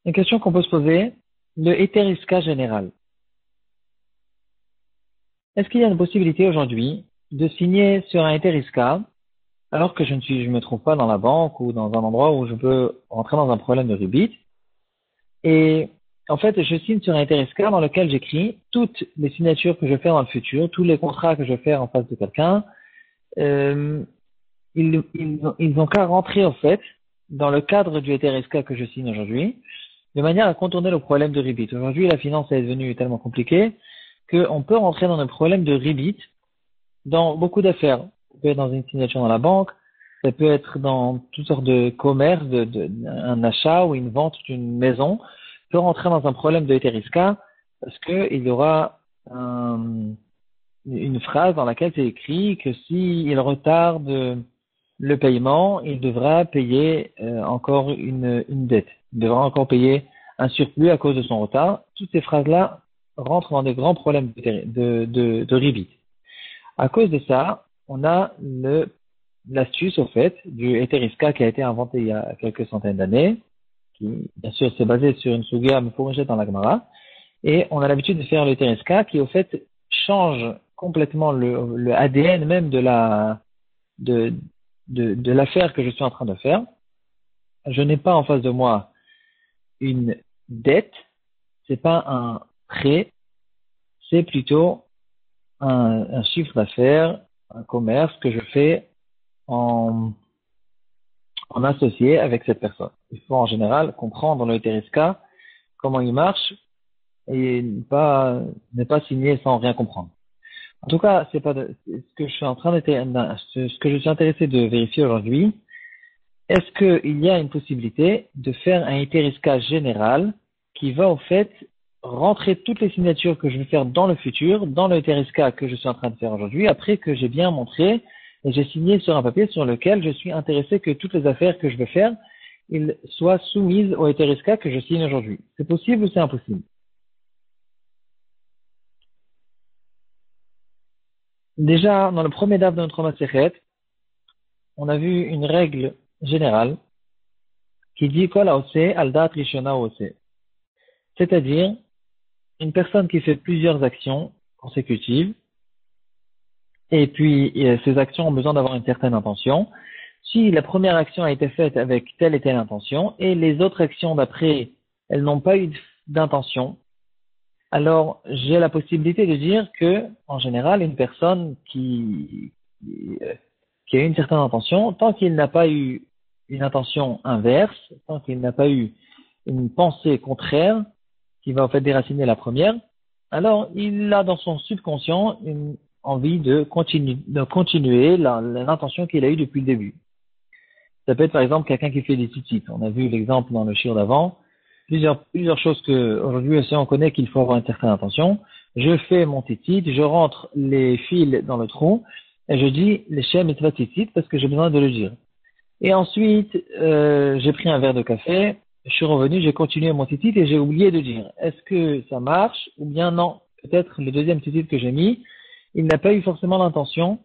Une question qu'on peut se poser, le hétériska général. Est-ce qu'il y a une possibilité aujourd'hui de signer sur un hétériska alors que je me trouve pas dans la banque ou dans un endroit où je peux rentrer dans un problème de rubit? Et en fait, je signe sur un hétériska dans lequel j'écris toutes les signatures que je fais dans le futur, tous les contrats que je fais en face de quelqu'un. Euh, ils ont qu'à rentrer en fait dans le cadre du hétériska que je signe aujourd'hui, de manière à contourner le problème de ribit. Aujourd'hui, la finance est devenue tellement compliquée qu'on peut rentrer dans un problème de ribit dans beaucoup d'affaires. Ça peut être dans une signature dans la banque, ça peut être dans toutes sortes de commerces, un achat ou une vente d'une maison, peut rentrer dans un problème de hétériska parce qu'il y aura une phrase dans laquelle c'est écrit que s'il retarde le paiement, il devra payer encore une dette. Il devra encore payer un surplus à cause de son retard. Toutes ces phrases-là rentrent dans des grands problèmes de ribit. À cause de ça, on a l'astuce, au fait, du hétériska qui a été inventé il y a quelques centaines d'années, qui, bien sûr, s'est basé sur une sugia mefourgée dans la Gemara. Et on a l'habitude de faire le hétériska qui, au fait, change complètement le ADN même de, de l'affaire que je suis en train de faire. Je n'ai pas en face de moi une dette, c'est pas un prêt, c'est plutôt un chiffre d'affaires, un commerce que je fais en, en associé avec cette personne. Il faut en général comprendre le Tereska, comment il marche et ne pas signer sans rien comprendre. En tout cas, c'est pas ce que je suis en train ce que je suis intéressé de vérifier aujourd'hui. Est-ce qu'il y a une possibilité de faire un Tereska général qui va au fait rentrer toutes les signatures que je vais faire dans le futur, dans le Tereska que je suis en train de faire aujourd'hui, après que j'ai bien montré et j'ai signé sur un papier sur lequel je suis intéressé que toutes les affaires que je vais faire, ils soient soumises au Tereska que je signe aujourd'hui. C'est possible ou c'est impossible? Déjà, dans le premier daf de notre Masechet, on a vu une règle générale qui dit Kol haose al dat rishona haose. C'est-à-dire, une personne qui fait plusieurs actions consécutives, et puis ces actions ont besoin d'avoir une certaine intention. Si la première action a été faite avec telle et telle intention, et les autres actions d'après, elles n'ont pas eu d'intention, alors j'ai la possibilité de dire que, en général, une personne qui a eu une certaine intention, tant qu'il n'a pas eu une intention inverse, tant qu'il n'a pas eu une pensée contraire, qui va en fait déraciner la première, alors il a dans son subconscient une envie de continuer l'intention qu'il a eue depuis le début. Ça peut être par exemple quelqu'un qui fait des tzitzit. On a vu l'exemple dans le shiur d'avant. Plusieurs choses que aujourd'hui aussi on connaît qu'il faut avoir une certaine intention. Je fais mon tzitzit, je rentre les fils dans le trou et je dis les shem et tzitzit parce que j'ai besoin de le dire. Et ensuite, j'ai pris un verre de café, je suis revenu, j'ai continué mon titit et j'ai oublié de dire est-ce que ça marche ou bien non. Peut-être le deuxième titit que j'ai mis, il n'a pas eu forcément l'intention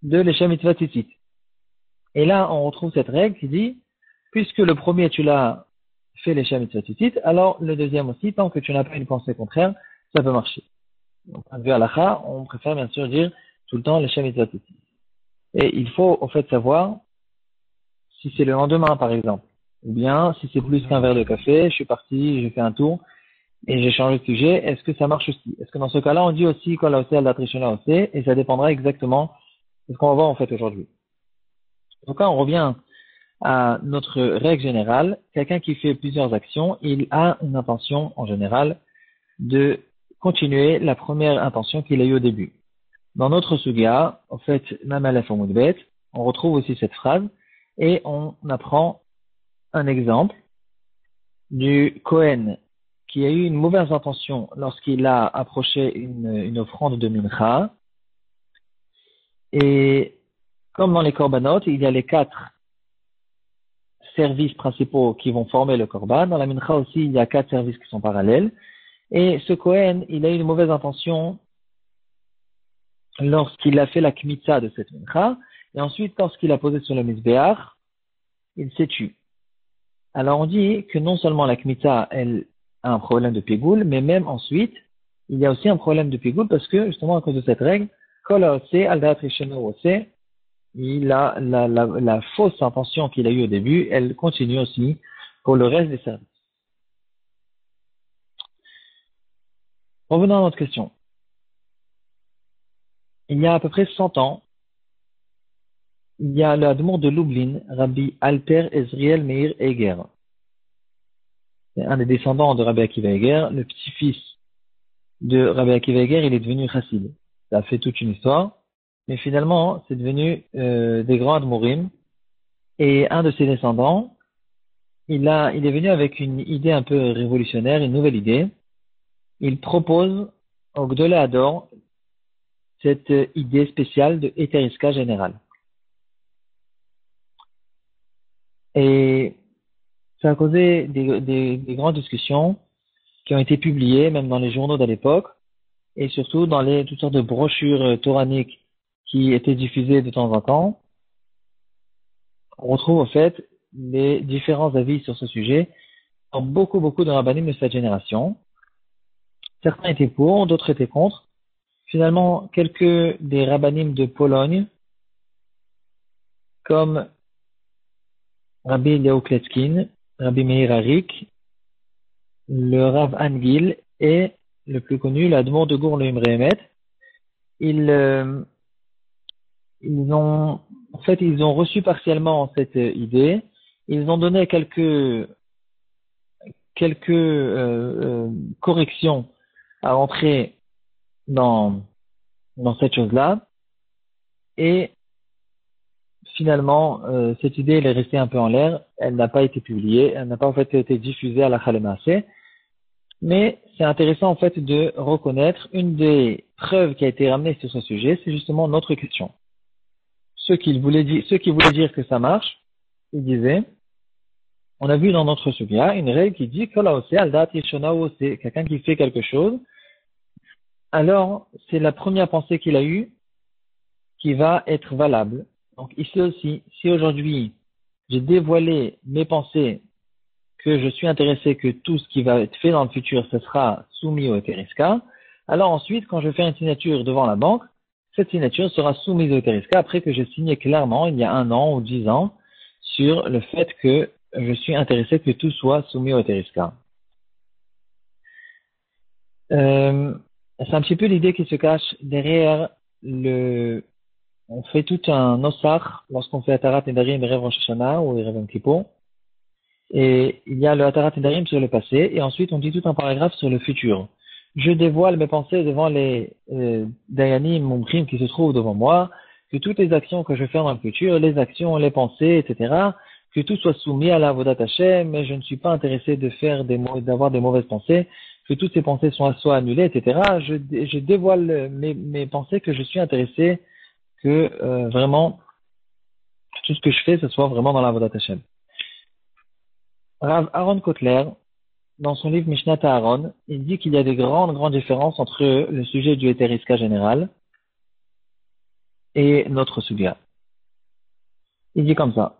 de l'échelle mitzvah titit. Et là, on retrouve cette règle qui dit puisque le premier tu l'as fait l'échelle mitzvah titit, alors le deuxième aussi, tant que tu n'as pas une pensée contraire, ça peut marcher. Donc, à vue halakha, on préfère bien sûr dire tout le temps l'échelle mitzvah titit. Et il faut au fait savoir si c'est le lendemain, par exemple, ou bien si c'est plus qu'un verre de café, je suis parti, j'ai fait un tour et j'ai changé de sujet, est-ce que ça marche aussi? Est-ce que dans ce cas-là, on dit aussi qu'on l'a aussi à la trichona aussi, et ça dépendra exactement de ce qu'on va voir en fait aujourd'hui. Donc là, on revient à notre règle générale. Quelqu'un qui fait plusieurs actions, il a une intention en général de continuer la première intention qu'il a eue au début. Dans notre suga, en fait, même à la Moudbet, on retrouve aussi cette phrase et on apprend un exemple du Kohen qui a eu une mauvaise intention lorsqu'il a approché une offrande de mincha. Et comme dans les korbanot, il y a les 4 services principaux qui vont former le korban. Dans la mincha aussi, il y a 4 services qui sont parallèles. Et ce Kohen, il a eu une mauvaise intention lorsqu'il a fait la kmitza de cette mincha. Et ensuite, lorsqu'il a posé sur le misbéach, il s'est tué. Alors on dit que non seulement la Kmita, elle a un problème de pégoule, mais même ensuite, il y a aussi un problème de pégoule parce que justement à cause de cette règle, Kol haotse al da'at rishono haotse, la fausse intention qu'il a eue au début, elle continue aussi pour le reste des services. Revenons à notre question. Il y a à peu près 100 ans, il y a le Admour de Lublin, Rabbi Alter Ezriel Meir Eger. C'est un des descendants de Rabbi Akiva Eger, le petit-fils de Rabbi Akiva Eger, il est devenu chassid. Ça a fait toute une histoire, mais finalement, c'est devenu des grands Admourim. Et un de ses descendants, il est venu avec une idée un peu révolutionnaire, une nouvelle idée. Il propose au Gdolé Hador cette idée spéciale de Héteriska général. Et ça a causé des grandes discussions qui ont été publiées, même dans les journaux de l'époque, et surtout dans toutes sortes de brochures toraniques qui étaient diffusées de temps en temps. On retrouve au fait les différents avis sur ce sujet dans beaucoup de rabbanim de cette génération. Certains étaient pour, d'autres étaient contre. Finalement, quelques des rabbanim de Pologne, comme Rabbi Leo Kletskin, Rabbi Meir Arik, le Rav Angil et le plus connu, l'Admour de Gour le Imrehemet, ils ont reçu partiellement cette idée. Ils ont donné quelques corrections à entrer dans cette chose-là. Et finalement, cette idée, elle est restée un peu en l'air. Elle n'a pas été publiée. Elle n'a pas en fait été diffusée à la Khalemassé. Mais c'est intéressant en fait de reconnaître une des preuves qui a été ramenée sur ce sujet, c'est justement notre question. Ceux qui voulaient dire que ça marche, ils disaient, on a vu dans notre sugia une règle qui dit que c'est quelqu'un qui fait quelque chose, alors c'est la première pensée qu'il a eue qui va être valable. Donc ici aussi, si aujourd'hui j'ai dévoilé mes pensées que je suis intéressé que tout ce qui va être fait dans le futur, ce sera soumis au Héteriska, alors ensuite, quand je fais une signature devant la banque, cette signature sera soumise au Héteriska après que j'ai signé clairement, il y a 1 an ou 10 ans, sur le fait que je suis intéressé que tout soit soumis au Héteriska. C'est un petit peu l'idée qui se cache derrière on fait tout un osar lorsqu'on fait Atarat Nedarim et Rev Rosh Hashanah ou Rev Yom Kippur. Et il y a le Atarat Nedarim sur le passé, et ensuite on dit tout un paragraphe sur le futur. Je dévoile mes pensées devant les Dayanim, Mumchim qui se trouvent devant moi, que toutes les actions que je fais dans le futur, les actions, les pensées, etc., que tout soit soumis à la Avodat Hashem, mais je ne suis pas intéressé d'avoir des mauvaises pensées, que toutes ces pensées soient annulées, etc. Je dévoile mes pensées que je suis intéressé que vraiment tout ce que je fais, ce soit vraiment dans la Avodat Hashem. Rav Aaron Kotler, dans son livre Mishnat Aaron, il dit qu'il y a des grandes différences entre le sujet du Héteriska général et notre Suga. Il dit comme ça.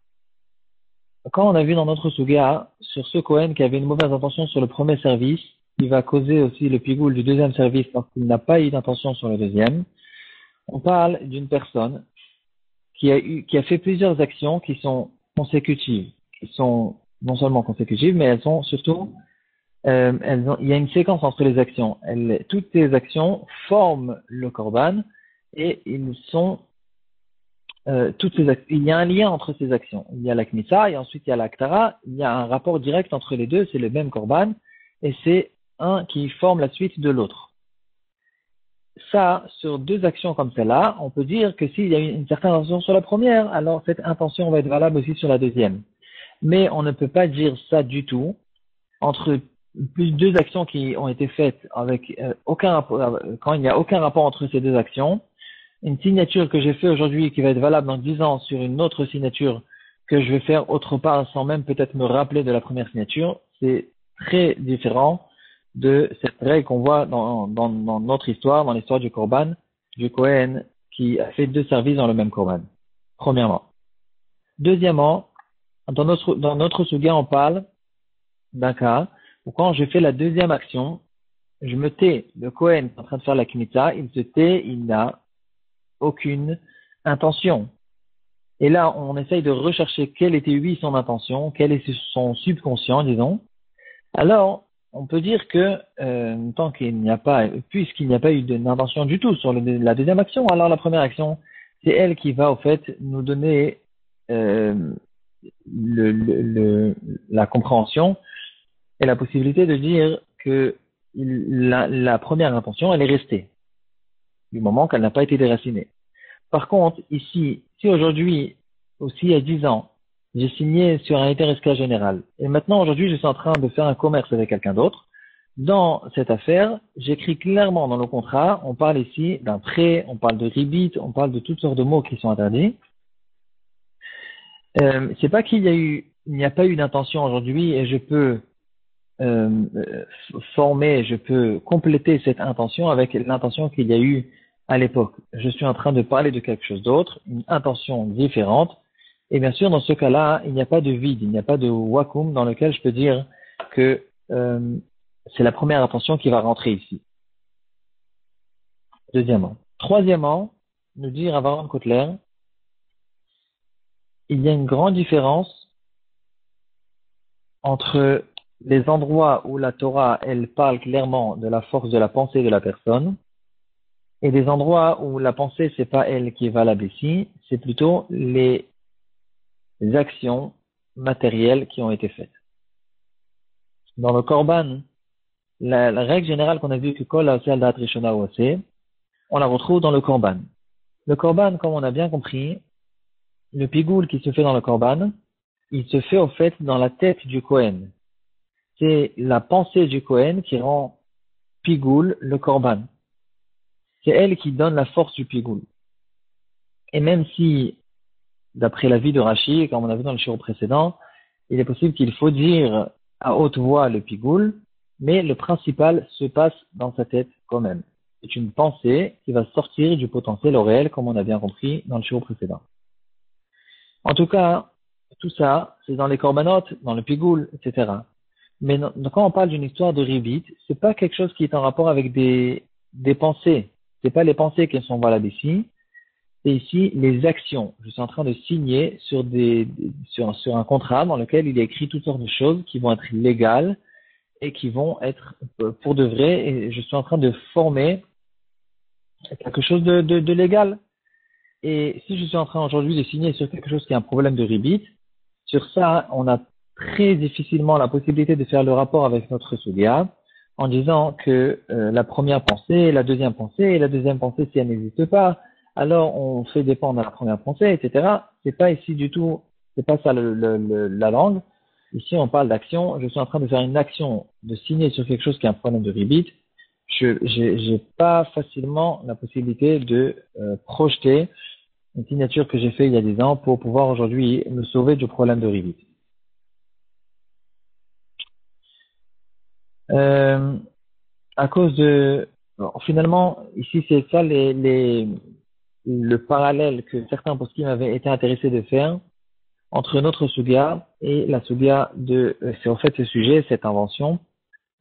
Quand on a vu dans notre Suga, sur ce Kohen qui avait une mauvaise intention sur le premier service, qui va causer aussi le pigoule du deuxième service parce qu'il n'a pas eu d'intention sur le deuxième, on parle d'une personne qui a fait plusieurs actions qui sont consécutives, qui sont non seulement consécutives, mais elles sont surtout, il y a une séquence entre les actions. Toutes ces actions forment le korban et il y a un lien entre ces actions. Il y a la Kmissa et ensuite il y a la Ktara. Il y a un rapport direct entre les deux, c'est le même korban et c'est un qui forme la suite de l'autre. Ça, sur deux actions comme celle-là, on peut dire que s'il y a une certaine intention sur la première, alors cette intention va être valable aussi sur la deuxième. Mais on ne peut pas dire ça du tout entre deux actions qui ont été faites avec aucun rapport, quand il n'y a aucun rapport entre ces deux actions. Une signature que j'ai fait aujourd'hui qui va être valable dans 10 ans sur une autre signature que je vais faire autre part sans même peut-être me rappeler de la première signature, c'est très différent de cette règle qu'on voit dans notre histoire, dans l'histoire du Korban, du Kohen, qui a fait deux services dans le même Korban. Premièrement. Deuxièmement, dans notre suga, on parle d'un cas où quand je fais la deuxième action, je me tais, le Kohen est en train de faire la Kmitza, il se tait, il n'a aucune intention. Et là, on essaye de rechercher quelle était lui son intention, quel est son subconscient, disons. Alors, on peut dire que tant qu'il n'y a pas, puisqu'il n'y a pas eu d'intention du tout sur la deuxième action, alors la première action, c'est elle qui va au fait nous donner la compréhension et la possibilité de dire que la première intention, elle est restée du moment qu'elle n'a pas été déracinée. Par contre, ici, si aujourd'hui, aussi il y a 10 ans, j'ai signé sur un ITRSK général, et maintenant aujourd'hui je suis en train de faire un commerce avec quelqu'un d'autre, dans cette affaire, j'écris clairement dans le contrat, on parle ici d'un prêt, on parle de ribit, on parle de toutes sortes de mots qui sont interdits. C'est pas il n'y a pas eu d'intention aujourd'hui et je peux former, je peux compléter cette intention avec l'intention qu'il y a eu à l'époque. Je suis en train de parler de quelque chose d'autre, une intention différente. Et bien sûr, dans ce cas-là, il n'y a pas de vide, il n'y a pas de wakum dans lequel je peux dire que c'est la première intention qui va rentrer ici. Deuxièmement. Troisièmement, nous dit Rav Aaron Kotler, il y a une grande différence entre les endroits où la Torah, elle parle clairement de la force de la pensée de la personne, et des endroits où la pensée, c'est pas elle qui est valable ici, c'est plutôt les actions matérielles qui ont été faites. Dans le Korban, la règle générale qu'on a vue que Kol Haoseh al Da'at Rishona Haoseh, on la retrouve dans le Korban. Le Korban, comme on a bien compris, le pigoul qui se fait dans le Korban, il se fait au fait dans la tête du Kohen. C'est la pensée du Kohen qui rend pigoul le Korban. C'est elle qui donne la force du pigoul. Et même si, d'après l'avis de Rashi, comme on a vu dans le shiur précédent, il est possible qu'il faut dire à haute voix le pigoul, mais le principal se passe dans sa tête quand même. C'est une pensée qui va sortir du potentiel au réel, comme on a bien compris dans le shiur précédent. En tout cas, tout ça, c'est dans les corbanotes, dans le pigoul, etc. Mais quand on parle d'une histoire de ribit, c'est pas quelque chose qui est en rapport avec des pensées. C'est pas les pensées qui sont valables ici. C'est ici les actions. Je suis en train de signer sur sur un contrat dans lequel il est écrit toutes sortes de choses qui vont être légales et qui vont être pour de vrai. Et je suis en train de former quelque chose de légal. Et si je suis en train aujourd'hui de signer sur quelque chose qui est un problème de ribit, sur ça, on a très difficilement la possibilité de faire le rapport avec notre sugya en disant que la première pensée, la deuxième pensée, et la deuxième pensée, si elle n'existe pas, alors on fait dépendre de la première pensée, etc. C'est pas ici du tout, c'est pas ça la langue. Ici, on parle d'action. Je suis en train de faire une action, de signer sur quelque chose qui est un problème de ribit. J'ai pas facilement la possibilité de projeter une signature que j'ai fait il y a 10 ans pour pouvoir aujourd'hui me sauver du problème de ribit. À cause de, bon, finalement, ici c'est ça le parallèle que certains poskim avaient été intéressés de faire entre notre sugya et la sugya c'est en fait ce sujet, cette invention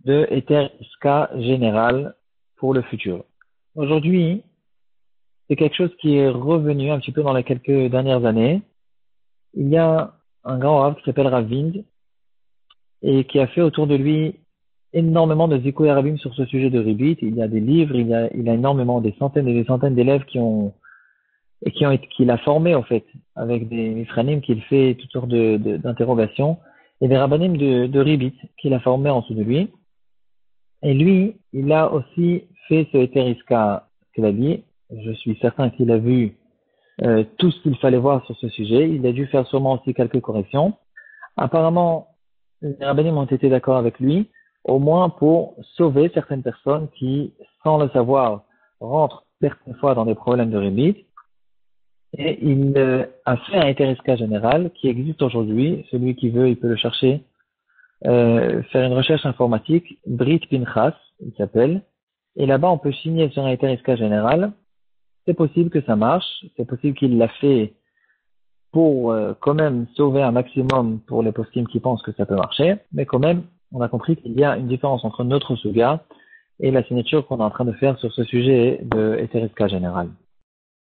de Eter Iska général pour le futur. Aujourd'hui, c'est quelque chose qui est revenu un petit peu dans les quelques dernières années. Il y a un grand rav qui s'appelle Rav Vind et qui a fait autour de lui énormément de Zikouï Arabim sur ce sujet de ribit. Il y a des livres, il a énormément, des centaines et des centaines d'élèves qu'il a formé, en fait, avec des mifranim qu'il fait toutes sortes d'interrogations et des rabbanim de ribit qu'il a formé en dessous de lui. Et lui, il a aussi fait ce Eteriska qu'il a dit. Je suis certain qu'il a vu tout ce qu'il fallait voir sur ce sujet. Il a dû faire sûrement aussi quelques corrections. Apparemment, les rabbanim ont été d'accord avec lui, au moins pour sauver certaines personnes qui, sans le savoir, rentrent certaines fois dans des problèmes de ribit. Et il a fait un Eteriska général qui existe aujourd'hui. Celui qui veut, il peut le chercher, faire une recherche informatique. Brit Pinchas, il s'appelle. Et là-bas, on peut signer sur un Eteriska général. C'est possible que ça marche. C'est possible qu'il l'a fait pour quand même sauver un maximum pour les poskim qui pensent que ça peut marcher, mais quand même, on a compris qu'il y a une différence entre notre suga et la signature qu'on est en train de faire sur ce sujet de Eteriska général.